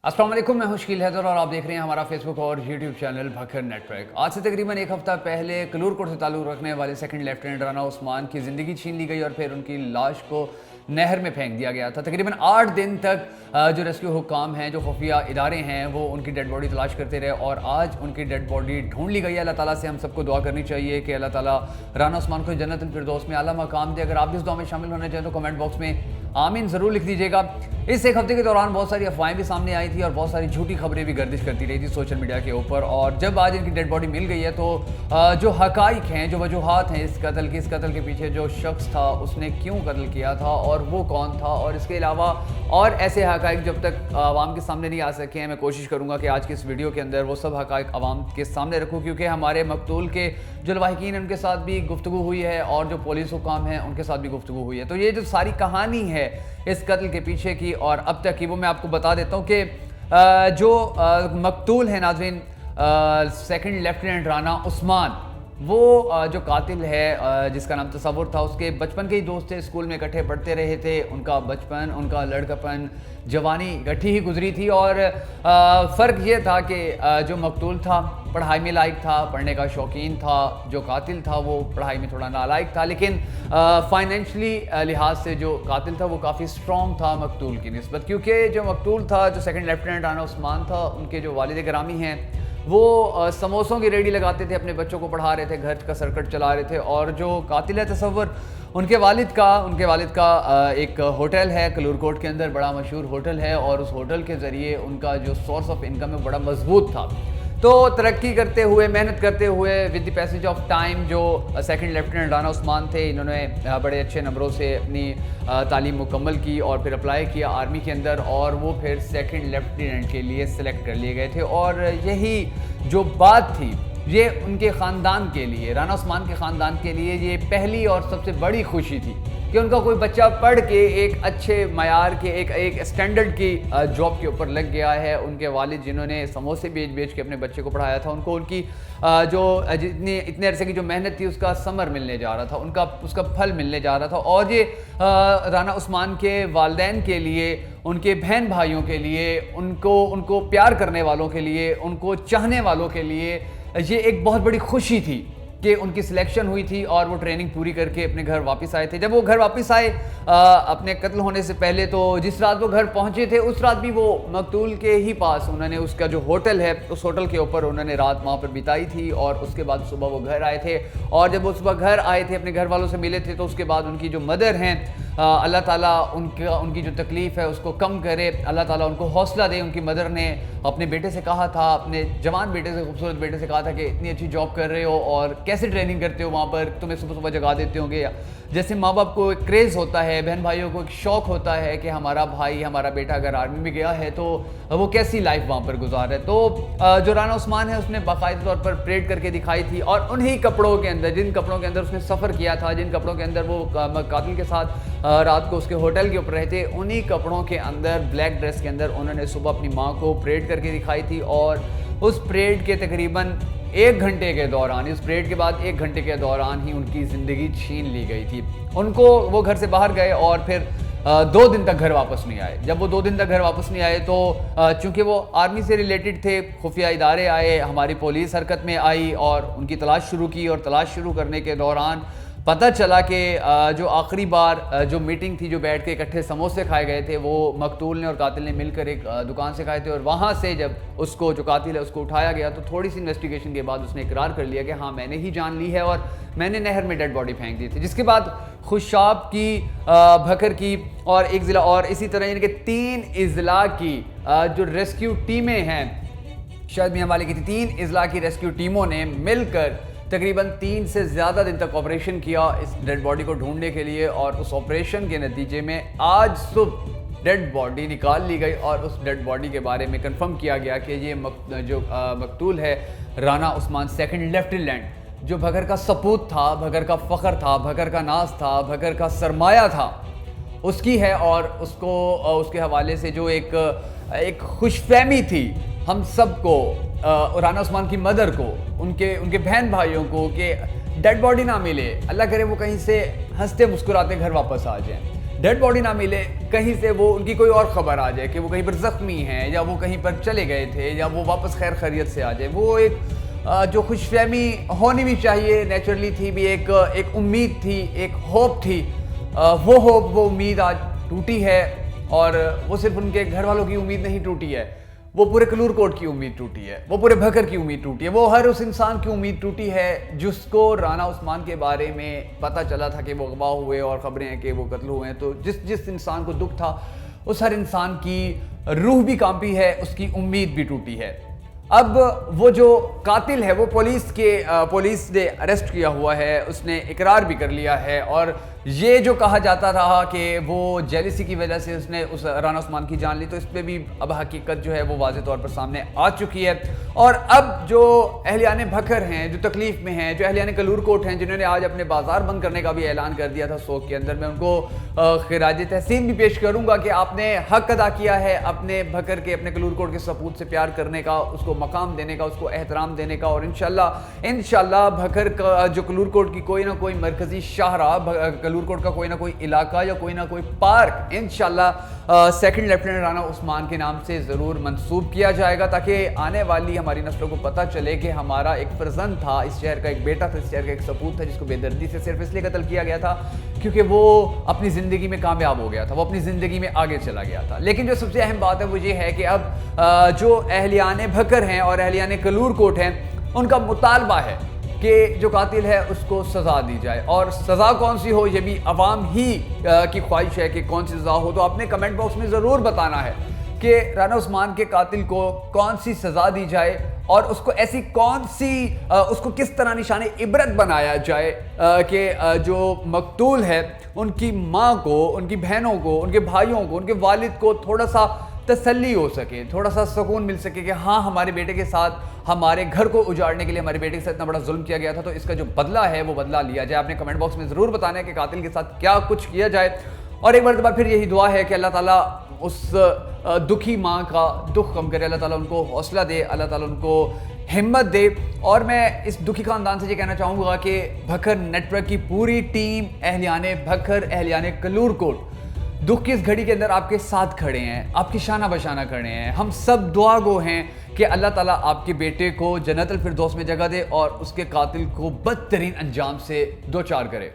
अस्सलाम वालेकुम, मैं हूं शकील हैदर और आप देख रहे हैं हमारा फेसबुक और यूट्यूब चैनल भखर नेटवर्क। आज से तकरीबन एक हफ्ता पहले कलूरकोट से ताल्लुक़ रखने वाले सेकंड लेफ्टिनेंट राना उस्मान की ज़िंदगी छीन ली गई और फिर उनकी लाश को नहर में फेंक दिया गया था। तकरीबन 8 दिन तक जो रेस्क्यू हुक्काम हैं, जो खुफिया इदारे हैं, वो उनकी डेड बॉडी तलाश करते रहे और आज उनकी डेड बॉडी ढूंढ ली गई है। अल्लाह ताला से हम सबको दुआ करनी चाहिए कि अल्लाह ताला राना उस्मान को जन्नत फिरदौस में आला मकाम दे। अगर आप भी इस दुआ में शामिल होना चाहें तो कमेंट बॉक्स में आमीन ज़रूर लिख दीजिएगा। इस एक हफ्ते के दौरान बहुत सारी अफवाहें भी सामने आई थी और बहुत सारी झूठी खबरें भी गर्दिश करती रही थी सोशल मीडिया के ऊपर। और जब आज इनकी डेड बॉडी मिल गई है तो जो हकाइक हैं, जो वजूहात हैं इस कत्ल के पीछे, जो शख्स था उसने क्यों कत्ल किया था और वो कौन था, और इसके अलावा और ऐसे हकाइक जब तक आवाम के सामने नहीं आ सके हैं, मैं कोशिश करूँगा कि आज की इस वीडियो के अंदर वो सब हकाइक आवाम के सामने रखूँ, क्योंकि हमारे मकतूल के जो लवाहिकीन हैं उनके साथ भी गुफ्तगू हुई है और जो पुलिस हुकाम हैं उनके साथ भी गुफ्तगू हुई है। तो ये जो सारी कहानी है इस कत्ल के पीछे की और अब तक की, वो मैं आपको बता देता हूँ कि जो मकतूल है नाज़रीन, सेकंड लेफ्टिनेंट राना उस्मान, वो जो कातिल है जिसका नाम तसव्वुर था, उसके बचपन के ही दोस्त थे, स्कूल में इकट्ठे पढ़ते रहे थे। उनका बचपन, उनका लड़कपन, जवानी इकट्ठी ही गुजरी थी और फ़र्क ये था कि जो मकतूल था पढ़ाई में लायक था, पढ़ने का शौकीन था, जो कातिल था वो पढ़ाई में थोड़ा नालायक था, लेकिन फाइनेंशियली लिहाज से जो कातिल था वो काफ़ी स्ट्रॉन्ग था मकतूल की निस्बत, क्योंकि जो मकतूल था, जो सेकंड लेफ्टिनेंट राना उस्मान था, उनके जो वालिद गिरामी हैं वो समोसों की रेडी लगाते थे, अपने बच्चों को पढ़ा रहे थे, घर का सर्कट चला रहे थे। और जो कातिल है तसव्वुर, उनके वालिद का एक होटल है कलूरकोट के अंदर, बड़ा मशहूर होटल है, और उस होटल के ज़रिए उनका जो सोर्स ऑफ इनकम है बड़ा मजबूत था। तो तरक्की करते हुए, मेहनत करते हुए, with the passage of time, जो सेकंड लेफ्टिनेंट राना उस्मान थे, इन्होंने बड़े अच्छे नंबरों से अपनी तालीम मुकम्मल की और फिर अप्लाई किया आर्मी के अंदर, और वो फिर सेकंड लेफ्टिनेंट के लिए सिलेक्ट कर लिए गए थे। और यही जो बात थी, ये उनके ख़ानदान के लिए, राना उस्मान के ख़ानदान के लिए ये पहली और सबसे बड़ी खुशी थी कि उनका कोई बच्चा पढ़ के एक अच्छे मयार के, एक स्टैंडर्ड की जॉब के ऊपर लग गया है। उनके वालिद जिन्होंने समोसे बेच के अपने बच्चे को पढ़ाया था, उनको उनकी जो इतने अरसे की जो मेहनत थी उसका समर मिलने जा रहा था, उसका फल मिलने जा रहा था। और ये राना उस्मान के वालिदैन के लिए, उनके बहन भाइयों के लिए, उनको प्यार करने वालों के लिए, उनको चाहने वालों के लिए ये एक बहुत बड़ी खुशी थी कि उनकी सिलेक्शन हुई थी और वो ट्रेनिंग पूरी करके अपने घर वापस आए थे। जब वो घर वापस आए अपने कत्ल होने से पहले, तो जिस रात वो घर पहुंचे थे उस रात भी वो मकतूल के ही पास, उन्होंने उसका जो होटल है उस होटल के ऊपर उन्होंने रात वहाँ पर बिताई थी। और उसके बाद सुबह वो घर आए थे, और जब वो सुबह घर आए थे, अपने घर वालों से मिले थे, तो उसके बाद उनकी जो मदर हैं, अल्लाह ताला उनकी जो तकलीफ़ है उसको कम करे, अल्लाह ताला उनको हौसला दे। उनकी मदर ने अपने बेटे से कहा था, अपने जवान बेटे से, खूबसूरत बेटे से कहा था कि इतनी अच्छी जॉब कर रहे हो और कैसे ट्रेनिंग करते हो वहाँ पर, तुम्हें सुबह सुबह जगा देते होंगे। या जैसे माँ बाप को एक क्रेज़ होता है, बहन भाइयों को एक शौक़ होता है कि हमारा भाई, हमारा बेटा अगर आर्मी में गया है तो वो कैसी लाइफ वहाँ पर गुजार रहा है। तो जो राना उस्मान है उसने बाकायदा तौर पर परेड करके दिखाई थी, और उन्हीं कपड़ों के अंदर, जिन कपड़ों के अंदर उसने सफ़र किया था, जिन कपड़ों के अंदर वो कातिल के साथ रात को उसके होटल के ऊपर रहे थे, उन्हीं कपड़ों के अंदर, ब्लैक ड्रेस के अंदर उन्होंने सुबह अपनी माँ को परेड करके दिखाई थी। और उस परेड के तकरीबन 1 घंटे के दौरान, इस परेड के बाद 1 घंटे के दौरान ही उनकी ज़िंदगी छीन ली गई थी। वो घर से बाहर गए और फिर 2 दिन तक घर वापस नहीं आए। जब वो 2 दिन तक घर वापस नहीं आए तो चूँकि वो आर्मी से रिलेटेड थे, खुफिया इदारे आए, हमारी पुलिस हरकत में आई और उनकी तलाश शुरू की। और तलाश शुरू करने के दौरान पता चला कि जो आखिरी बार जो मीटिंग थी, जो बैठ के इकट्ठे समोसे खाए गए थे, वो मकतूल ने और कातिल ने मिलकर एक दुकान से खाए थे। और वहाँ से जब उसको, जो कातिल है, उसको उठाया गया तो थोड़ी सी इन्वेस्टिगेशन के बाद उसने इकरार कर लिया कि हाँ, मैंने ही जान ली है और मैंने नहर में डेड बॉडी फेंक दी थी। जिसके बाद खुशाब की, भखर की और एक ज़िला, और इसी तरह इनके 3 अज़ला की जो रेस्क्यू टीमें हैं, शायद मियां वाले की 3 अज़ला की रेस्क्यू टीमों ने मिलकर तकरीबन 3 से ज़्यादा दिन तक ऑपरेशन किया इस डेड बॉडी को ढूंढने के लिए। और उस ऑपरेशन के नतीजे में आज सुबह डेड बॉडी निकाल ली गई और उस डेड बॉडी के बारे में कंफर्म किया गया कि ये जो मकतूल है राना उस्मान सेकंड लेफ्टिनेंट, जो भगर का सपूत था, भगर का फ़ख्र था, भगर का नाज था, भगर का सरमाया था, उसकी है। और उसको उसके हवाले से जो एक खुशफहमी थी हम सबको, राना उस्मान की मदर को, उनके बहन भाइयों को, कि डेड बॉडी ना मिले, अल्लाह करे वो कहीं से हंसते मुस्कुराते घर वापस आ जाएं। डेड बॉडी ना मिले, कहीं से वो उनकी कोई और खबर आ जाए कि वो कहीं पर ज़ख्मी हैं या वो कहीं पर चले गए थे या वो वापस खैर खैरियत से आ जाए, वो एक जो खुशफहमी होनी भी चाहिए नेचुरली थी भी, एक उम्मीद थी, एक होप थी, वो उम्मीद आज टूटी है। और वो सिर्फ उनके घर वालों की उम्मीद नहीं टूटी है, वो पूरे कलूर कोट की उम्मीद टूटी है, वो पूरे भकर की उम्मीद टूटी है, वो हर उस इंसान की उम्मीद टूटी है जिसको राना उस्मान के बारे में पता चला था कि वो अगवा हुए और ख़बरें हैं कि वो कत्ल हुए हैं। तो जिस इंसान को दुख था उस हर इंसान की रूह भी कांपी है, उसकी उम्मीद भी टूटी है। अब वो जो कातिल है वो पुलिस ने अरेस्ट किया हुआ है, उसने इकरार भी कर लिया है। और ये जो कहा जाता रहा कि वो जेलिसी की वजह से उसने उस राना उस्मान की जान ली, तो इस पर भी अब हकीकत जो है वो वाज़े तौर पर सामने आ चुकी है। और अब जो अहलियान भकर हैं, जो तकलीफ़ में हैं, जो अहलियान कलूर कोट हैं, जिन्होंने आज अपने बाजार बंद करने का भी ऐलान कर दिया था सोग के अंदर, मैं उनको खिराज तहसीन भी पेश करूँगा कि आपने हक अदा किया है अपने भकर के, अपने कलूर कोट के सपूत से प्यार करने का, उसको मकाम देने का, उसको एहतराम देने का। और इंशाल्लाह भकर का जो कलूर कोट की कोई ना कोई मरकज़ी शाहरा, कलूर कोट का कोई ना कोई इलाका या कोई ना कोई पार्क इंशाल्लाह सेकंड लेफ्टिनेंट राना उस्मान के नाम से ज़रूर मंसूब किया जाएगा, ताकि आने वाली हमारी नस्लों को पता चले कि हमारा एक फर्जंद था, इस शहर का एक बेटा था, इस शहर का एक सपूत था, जिसको बेदर्दी से सिर्फ इसलिए कत्ल किया गया था क्योंकि वो अपनी ज़िंदगी में कामयाब हो गया था, वो अपनी ज़िंदगी में आगे चला गया था। लेकिन जो सबसे अहम बात है वो ये है कि अब जो अहलियान भकर हैं और अहलियान कलूर कोट हैं, उनका मुतालबा है कि जो कातिल है उसको सज़ा दी जाए। और सज़ा कौन सी हो ये भी अवाम ही की ख्वाहिश है कि कौन सी सज़ा हो। तो आपने कमेंट बॉक्स में ज़रूर बताना है कि राना उस्मान के कातिल को कौन सी सज़ा दी जाए और उसको ऐसी कौन सी उसको किस तरह निशाने इबरत बनाया जाए कि जो मकतूल है उनकी माँ को, उनकी बहनों को, उनके भाइयों को, उनके वालिद को थोड़ा सा तसल्ली हो सके, थोड़ा सा सुकून मिल सके कि हाँ, हमारे बेटे के साथ, हमारे घर को उजाड़ने के लिए हमारे बेटे के साथ इतना बड़ा जुल्म किया गया था, तो इसका जो बदला है वो बदला लिया जाए। आपने कमेंट बॉक्स में ज़रूर बताना है कि कातिल के साथ क्या कुछ किया जाए। और एक मरतबा फिर यही दुआ है कि अल्लाह ताला उस दुखी माँ का दुख कम करे, अल्लाह ताला उनको हौसला दे, अल्लाह ताला उनको हिम्मत दे। और मैं इस दुखी ख़ानदान से ये कहना चाहूँगा कि भकर नेटवर्क की पूरी टीम, अहलियान भकर, अहलियान कलूर कोट, दुख की इस घड़ी के अंदर आपके साथ खड़े हैं, आपकी शाना बशाना खड़े हैं। हम सब दुआ गो हैं कि अल्लाह ताला आपके बेटे को जन्नतुल फिरदौस में जगह दे और उसके कातिल को बदतरीन अंजाम से दो चार करे।